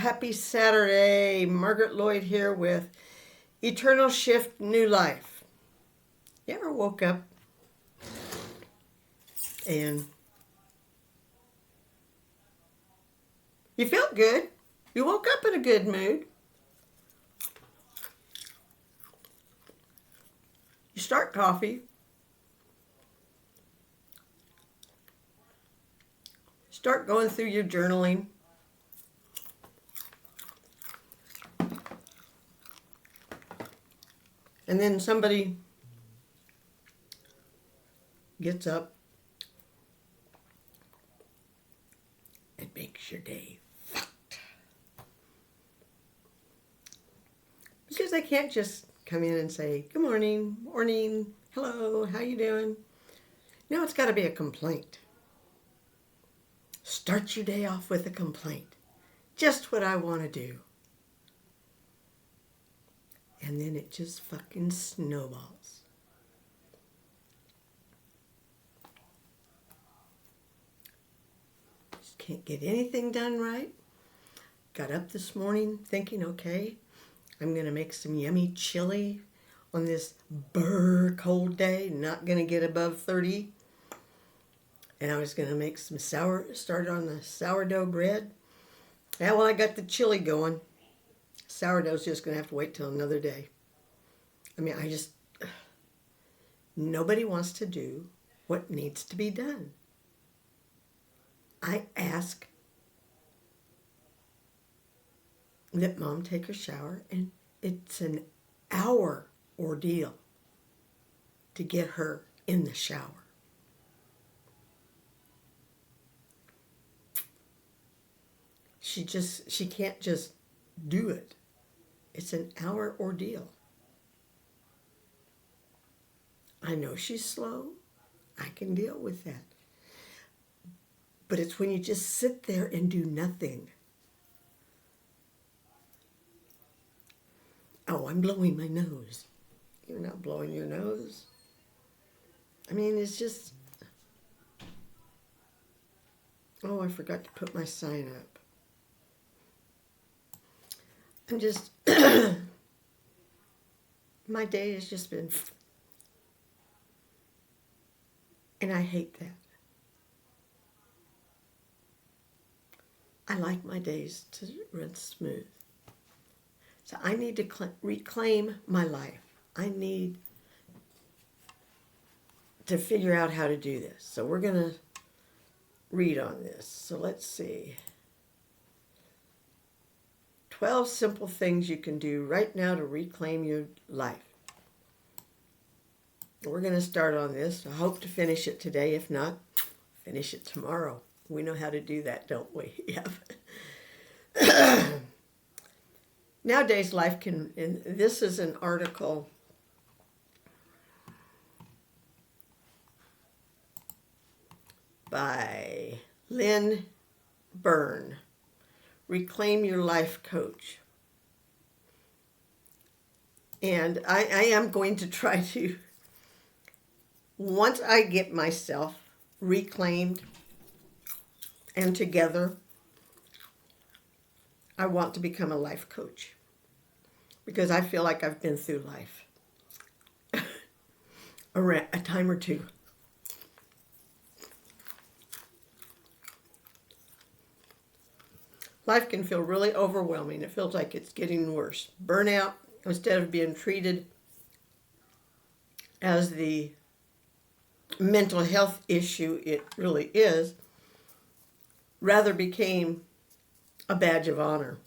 happy Saturday. Margaret Lloyd here with Eternal Shift New Life. You ever woke up and you felt good? You woke up in a good mood. You start coffee. Start going through your journaling. And then somebody gets up. It makes your day fucked. Because they can't just come in and say, good morning, hello, how you doing? No, it's got to be a complaint. Start your day off with a complaint. Just what I want to do. And then it just fucking snowballs. Just can't get anything done right. Got up this morning thinking, okay, I'm going to make some yummy chili on this cold day. Not going to get above 30. And I was going to make some start on the sourdough bread. Yeah, well, I got the chili going. Sourdough's just going to have to wait till another day. I mean, nobody wants to do what needs to be done. I ask that Mom take a shower, and it's an hour ordeal to get her in the shower. She can't just do it. It's an hour ordeal. I know she's slow. I can deal with that. But it's when you just sit there and do nothing. Oh, I'm blowing my nose. You're not blowing your nose. I mean, it's just... Oh, I forgot to put my sign up. I'm just... My day has just been... And I hate that. I like my days to run smooth. So I need to reclaim my life. I need to figure out how to do this. So we're going to read on this. So let's see. 12 simple things you can do right now to reclaim your life. We're going to start on this. I hope to finish it today. If not, finish it tomorrow. We know how to do that, don't we? Yeah. Nowadays, life can... And this is an article by Lynn Byrne. Reclaim Your Life Coach. And I am going to try to... Once I get myself reclaimed and together, I want to become a life coach because I feel like I've been through life a time or two. Life can feel really overwhelming. It feels like it's getting worse. Burnout, instead of being treated as the mental health issue it really is, rather became a badge of honor.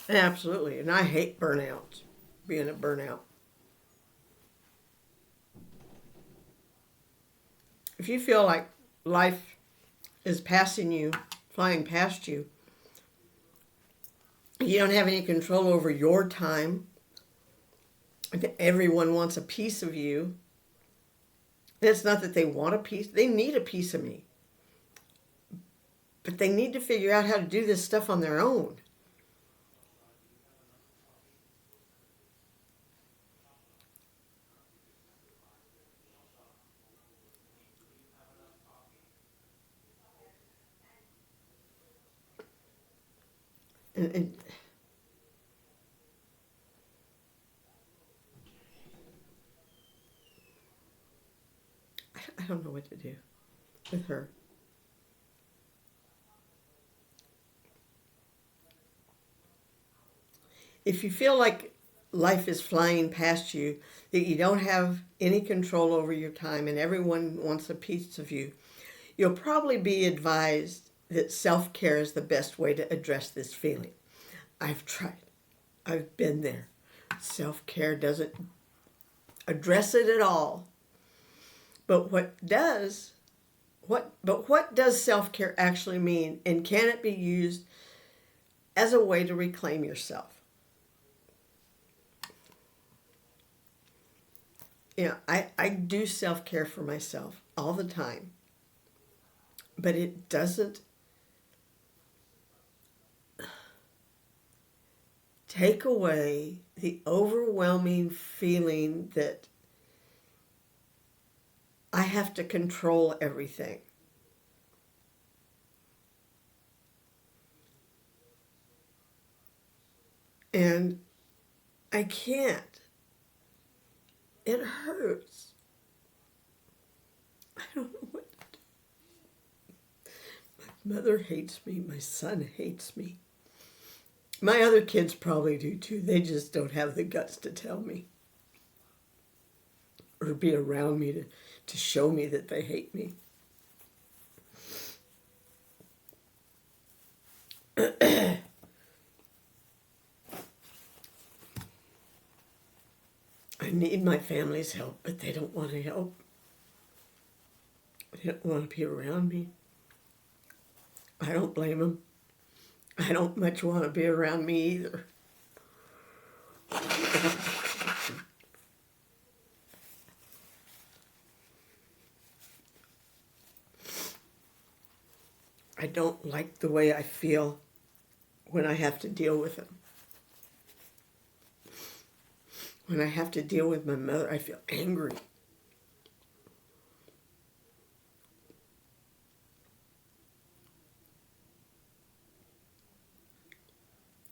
Absolutely. And I hate burnout, being a burnout. If you feel like life is passing you, flying past you, you don't have any control over your time, everyone wants a piece of you. It's not that they want a piece, they need a piece of me. But they need to figure out how to do this stuff on their own. And I don't know what to do with her. If you feel like life is flying past you, that you don't have any control over your time and everyone wants a piece of you, you'll probably be advised that self-care is the best way to address this feeling. I've tried. I've been there. Self-care doesn't address it at all. But what does self-care actually mean, and can it be used as a way to reclaim yourself? I do self-care for myself all the time, but it doesn't take away the overwhelming feeling that I have to control everything. And I can't. It hurts. I don't know what to do. My mother hates me. My son hates me. My other kids probably do too. They just don't have the guts to tell me or be around me to show me that they hate me. I need my family's help, but they don't want to help. They don't want to be around me. I don't blame them. I don't much want to be around me either. I don't like the way I feel when I have to deal with them. When I have to deal with my mother, I feel angry.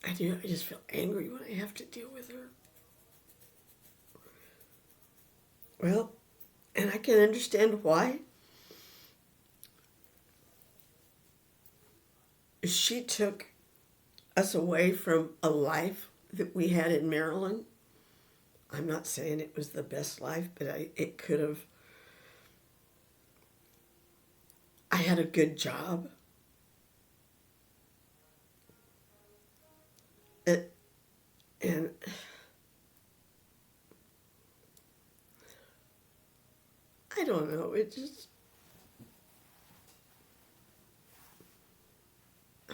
I do. I just feel angry when I have to deal with her. Well, and I can understand why. She took us away from a life that we had in Maryland. I'm not saying it was the best life, but it could have. I had a good job. And I don't know, I'm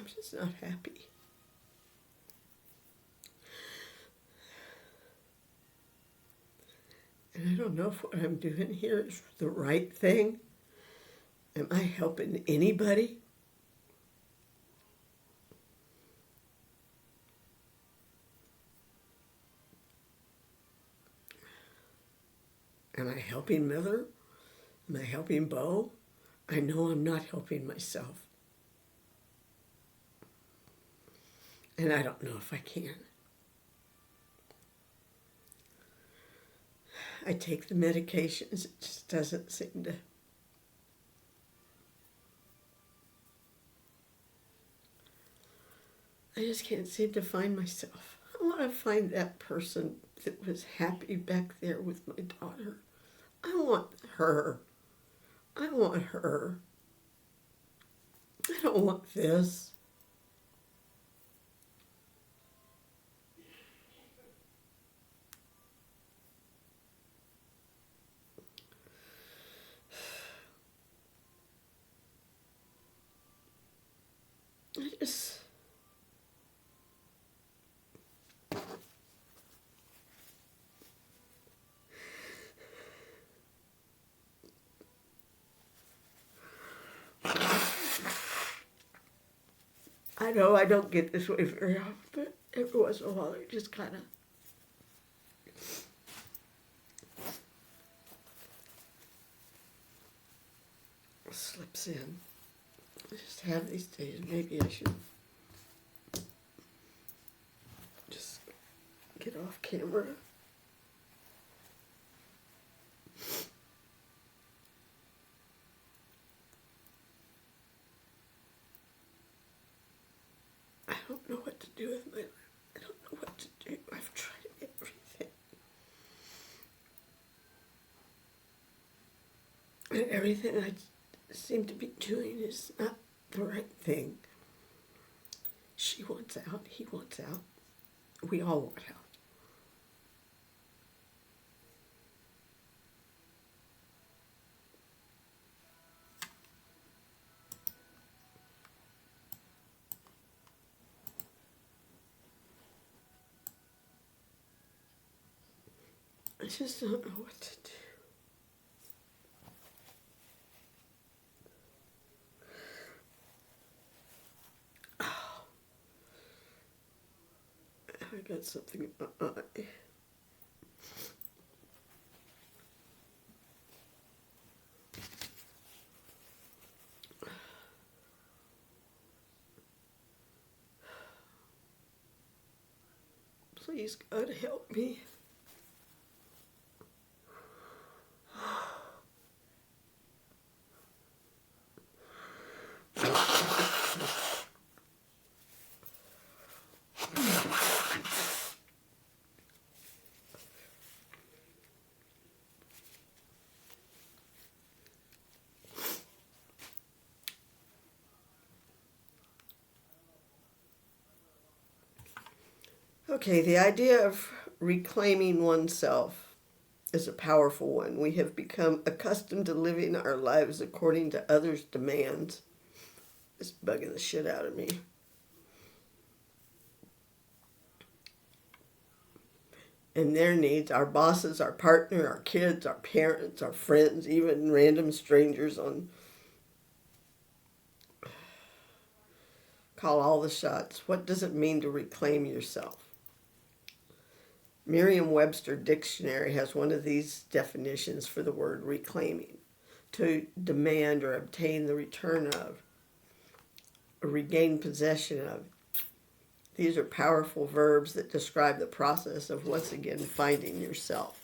just not happy. And I don't know if what I'm doing here is the right thing. Am I helping anybody? Am I helping Mother? Am I helping Bo? I know I'm not helping myself. And I don't know if I can. I take the medications, it just doesn't seem to. I just can't seem to find myself. I want to find that person that was happy back there with my daughter. I want her. I want her. I don't want this. I just. I know I don't get this way very often, but every once in a while it just kind of slips in. I just have these days. Maybe I should off camera. I don't know what to do with my life. I don't know what to do. I've tried everything. And everything I seem to be doing is not the right thing. She wants out. He wants out. We all want out. I just don't know what to do. Oh, I got something in my eye. Please, God, help me. Okay, the idea of reclaiming oneself is a powerful one. We have become accustomed to living our lives according to others' demands. It's bugging the shit out of me. And their needs, our bosses, our partner, our kids, our parents, our friends, even random strangers on call all the shots. What does it mean to reclaim yourself? Merriam-Webster Dictionary has one of these definitions for the word reclaiming: to demand or obtain the return of, or regain possession of. These are powerful verbs that describe the process of once again finding yourself.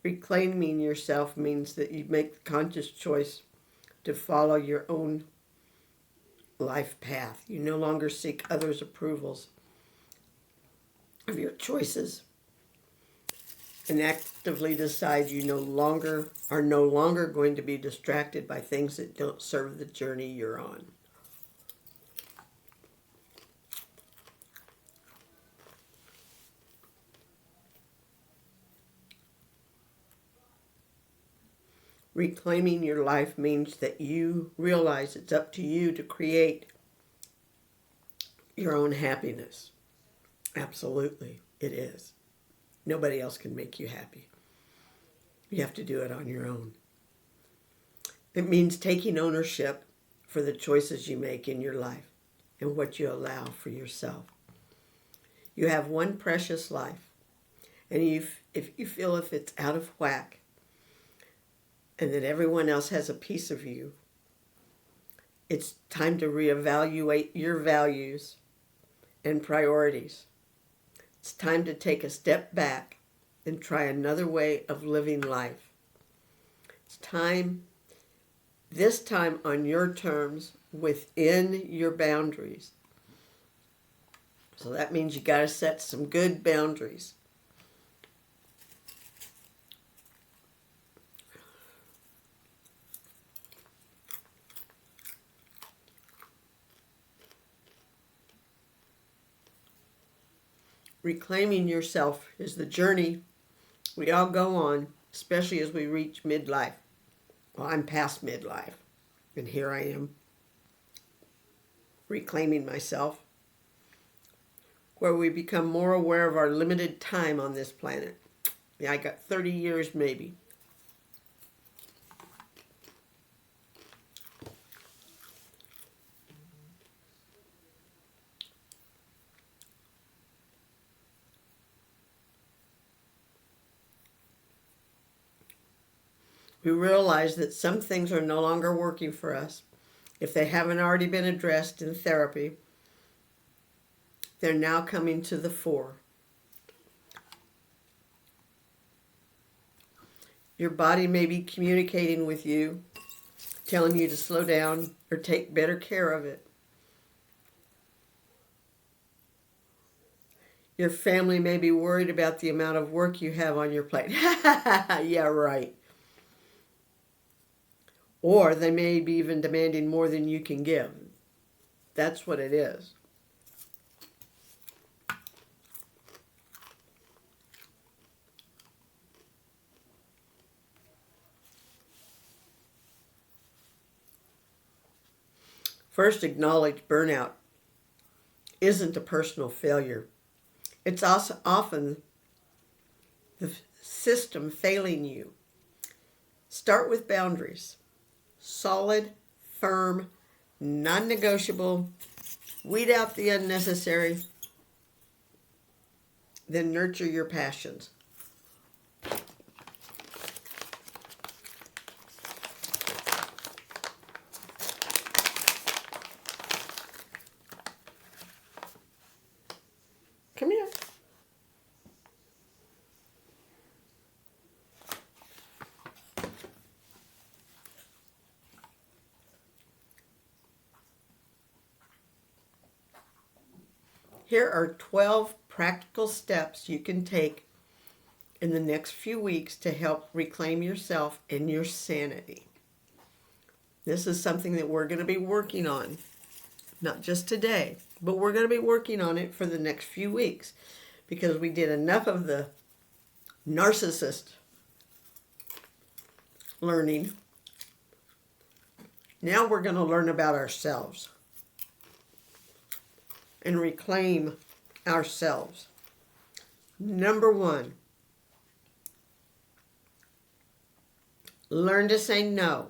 Reclaiming yourself means that you make the conscious choice to follow your own life path. You no longer seek others' approvals of your choices and actively decide you are no longer going to be distracted by things that don't serve the journey you're on. Reclaiming your life means that you realize it's up to you to create your own happiness. Absolutely, it is. Nobody else can make you happy. You have to do it on your own. It means taking ownership for the choices you make in your life and what you allow for yourself. You have one precious life, and if you feel if it's out of whack and that everyone else has a piece of you, it's time to reevaluate your values and priorities. It's time to take a step back and try another way of living life. It's time, this time on your terms, within your boundaries. So that means you got to set some good boundaries. Reclaiming yourself is the journey we all go on, especially as we reach midlife. Well, I'm past midlife, and here I am, reclaiming myself, where we become more aware of our limited time on this planet. Yeah, I got 30 years maybe. We realize that some things are no longer working for us. If they haven't already been addressed in therapy, they're now coming to the fore. Your body may be communicating with you, telling you to slow down or take better care of it. Your family may be worried about the amount of work you have on your plate. Yeah, right. Or they may be even demanding more than you can give. That's what it is. First, acknowledge burnout isn't a personal failure. It's also often the system failing you. Start with boundaries. Solid, firm, non-negotiable. Weed out the unnecessary. Then nurture your passions. Come here. Here are 12 practical steps you can take in the next few weeks to help reclaim yourself and your sanity. This is something that we're going to be working on, not just today, but we're going to be working on it for the next few weeks because we did enough of the narcissist learning. Now we're going to learn about ourselves and reclaim ourselves. Number one, learn to say no,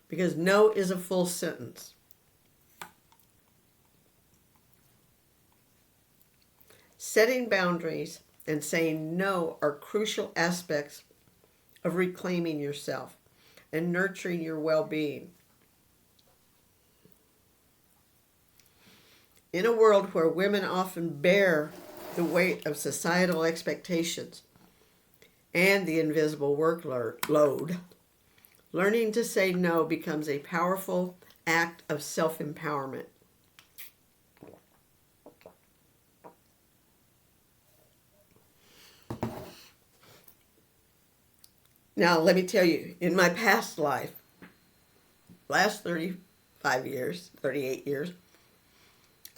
because no is a full sentence. Setting boundaries and saying no are crucial aspects of reclaiming yourself and nurturing your well-being. In a world where women often bear the weight of societal expectations and the invisible workload, learning to say no becomes a powerful act of self-empowerment. Now, let me tell you, in my past life, last 35 years, 38 years,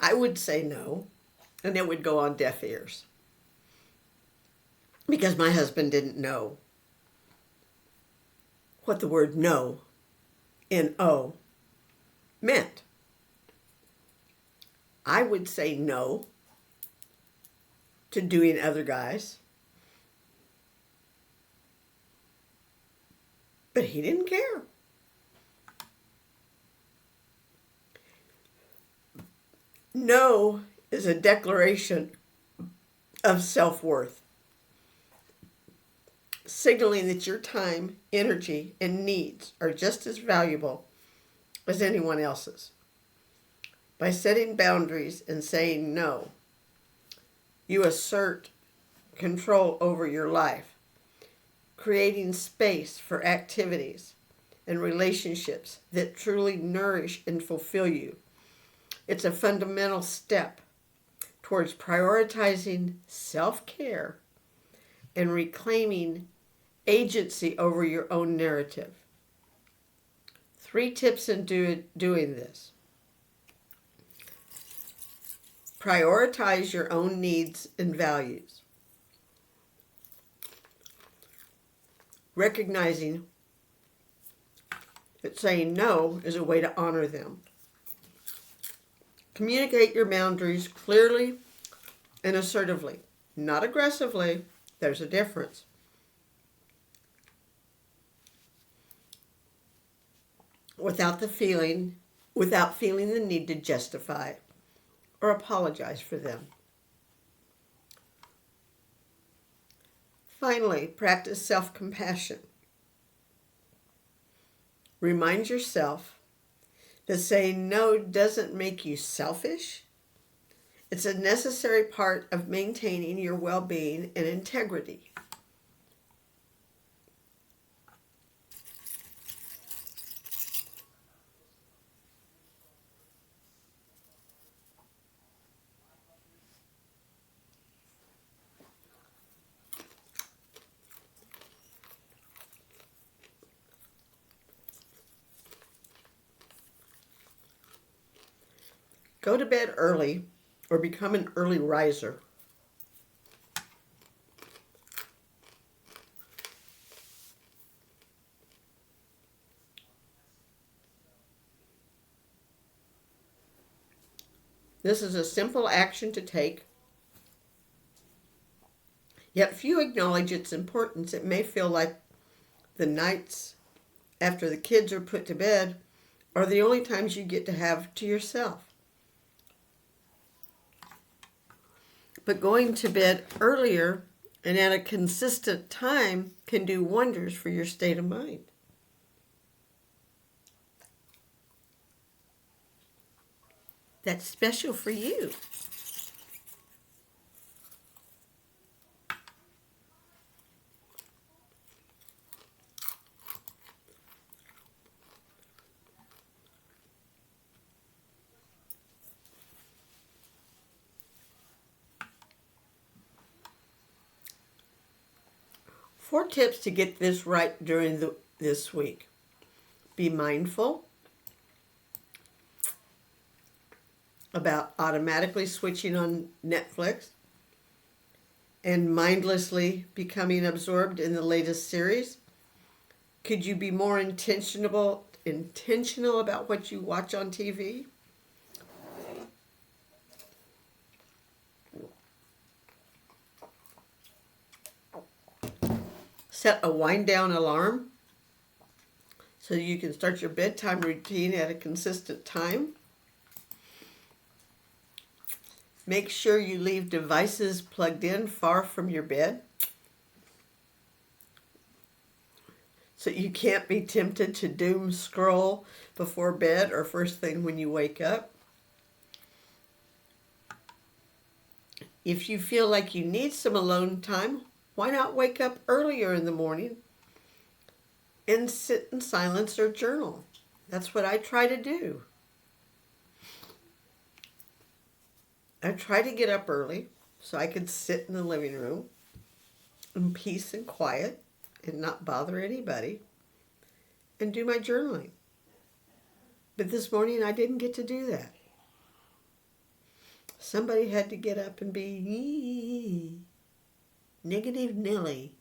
I would say no, and it would go on deaf ears because my husband didn't know what the word no, N-O, meant. I would say no to doing other guys, but he didn't care. No is a declaration of self-worth, signaling that your time, energy, and needs are just as valuable as anyone else's. By setting boundaries and saying no, you assert control over your life, creating space for activities and relationships that truly nourish and fulfill you. It's a fundamental step towards prioritizing self-care and reclaiming agency over your own narrative. 3 tips in doing this. Prioritize your own needs and values. Recognizing that saying no is a way to honor them. Communicate your boundaries clearly and assertively, not aggressively. There's a difference. Without feeling the need to justify or apologize for them. Finally, practice self-compassion. Remind yourself that saying no doesn't make you selfish. It's a necessary part of maintaining your well-being and integrity. Go to bed early or become an early riser. This is a simple action to take, yet few acknowledge its importance. It may feel like the nights after the kids are put to bed are the only times you get to have to yourself. But going to bed earlier and at a consistent time can do wonders for your state of mind. That's special for you. Four tips to get this right during this week. Be mindful about automatically switching on Netflix and mindlessly becoming absorbed in the latest series. Could you be more intentional about what you watch on TV? Set a wind down alarm so you can start your bedtime routine at a consistent time. Make sure you leave devices plugged in far from your bed so you can't be tempted to doom scroll before bed or first thing when you wake up. If you feel like you need some alone time, why not wake up earlier in the morning and sit in silence or journal? That's what I try to do. I try to get up early so I could sit in the living room in peace and quiet and not bother anybody and do my journaling. But this morning I didn't get to do that. Somebody had to get up and be negative Nelly.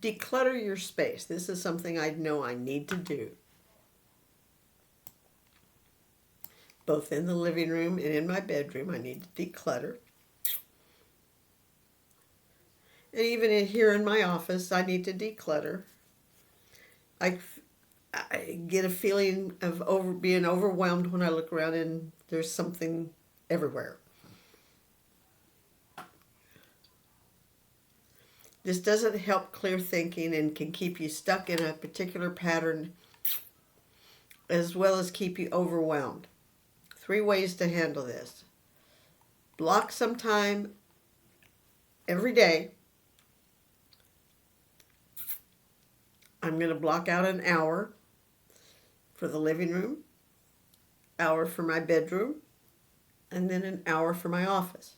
Declutter your space. This is something I know I need to do. Both in the living room and in my bedroom, I need to declutter. And even here in my office, I need to declutter. I get a feeling of being overwhelmed when I look around and there's something everywhere. This doesn't help clear thinking and can keep you stuck in a particular pattern as well as keep you overwhelmed. 3 ways to handle this. Block some time every day. I'm going to block out an hour for the living room, hour for my bedroom, and then an hour for my office.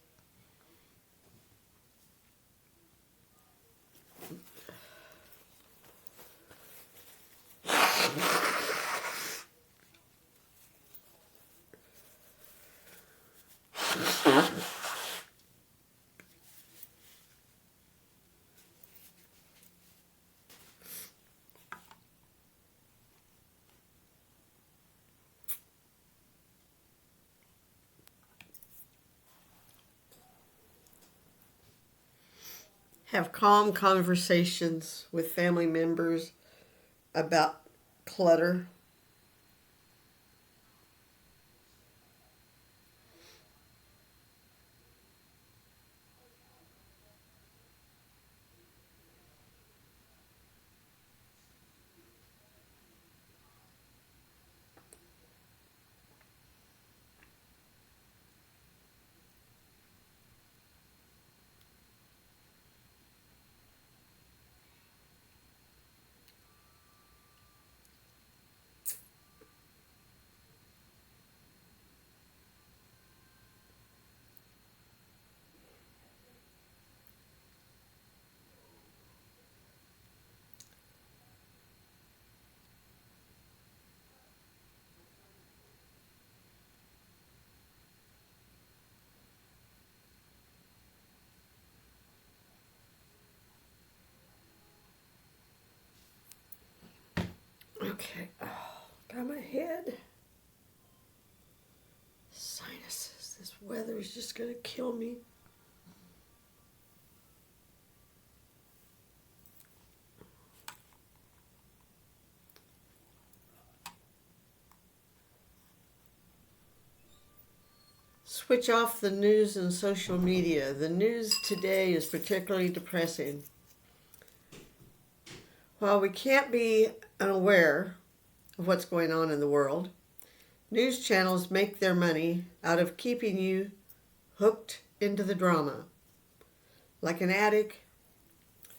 Have calm conversations with family members about clutter. Okay. Oh, got my head. Sinuses. This weather is just going to kill me. Switch off the news and social media. The news today is particularly depressing. While we can't be unaware of what's going on in the world, news channels make their money out of keeping you hooked into the drama, like an addict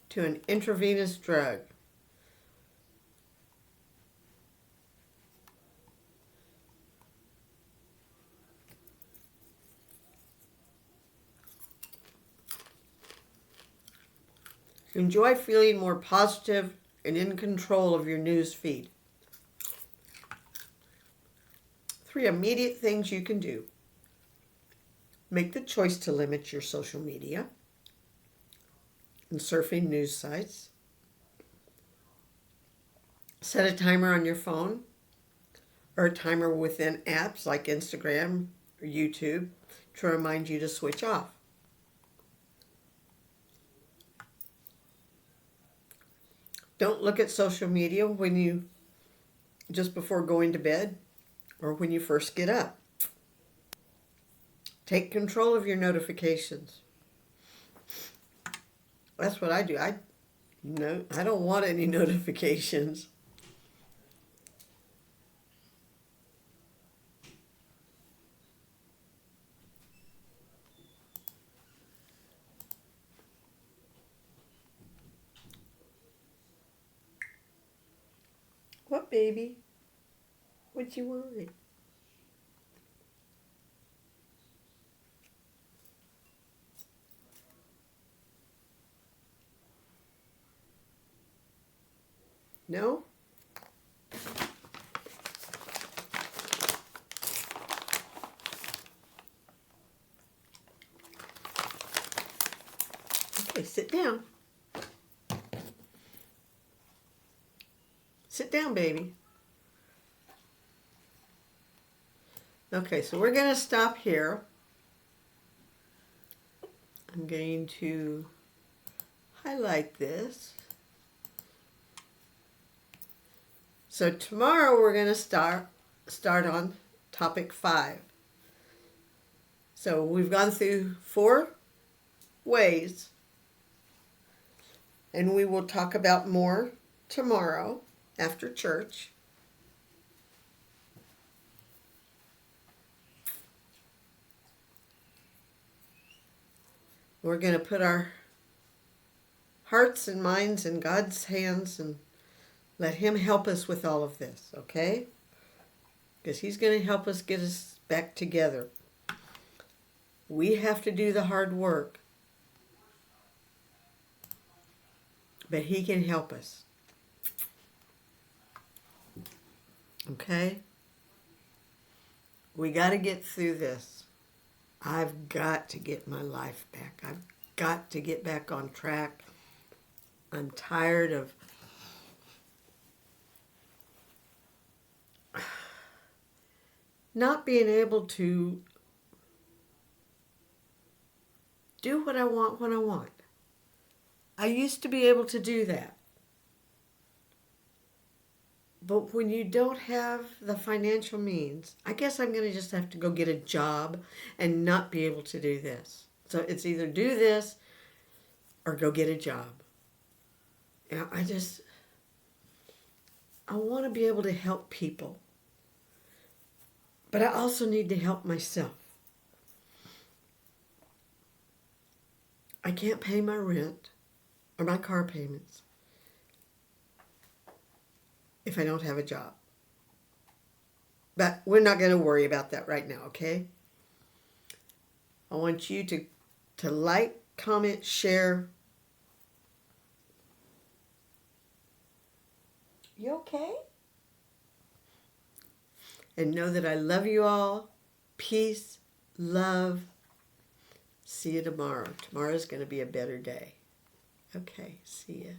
to an intravenous drug. Enjoy feeling more positive and in control of your news feed. 3 immediate things you can do. Make the choice to limit your social media and surfing news sites. Set a timer on your phone or a timer within apps like Instagram or YouTube to remind you to switch off. Don't look at social media just before going to bed or when you first get up. Take control of your notifications. That's what I do. I don't want any notifications. What, baby? What you want? No? Okay, sit down. Sit down, baby. Okay, so we're going to stop here. I'm going to highlight this. So tomorrow we're going to start on topic 5. So we've gone through 4 ways, and we will talk about more tomorrow after church. We're going to put our hearts and minds in God's hands and let Him help us with all of this, okay? Because He's going to help us get us back together. We have to do the hard work, but He can help us. Okay? We got to get through this. I've got to get my life back. I've got to get back on track. I'm tired of not being able to do what I want when I want. I used to be able to do that. But when you don't have the financial means, I guess I'm going to just have to go get a job and not be able to do this. So it's either do this or go get a job. You know, I want to be able to help people. But I also need to help myself. I can't pay my rent or my car payments if I don't have a job. But we're not going to worry about that right now, okay? I want you to like, comment, share. You okay? And know that I love you all. Peace, love. See you tomorrow. Tomorrow's going to be a better day. Okay, see ya.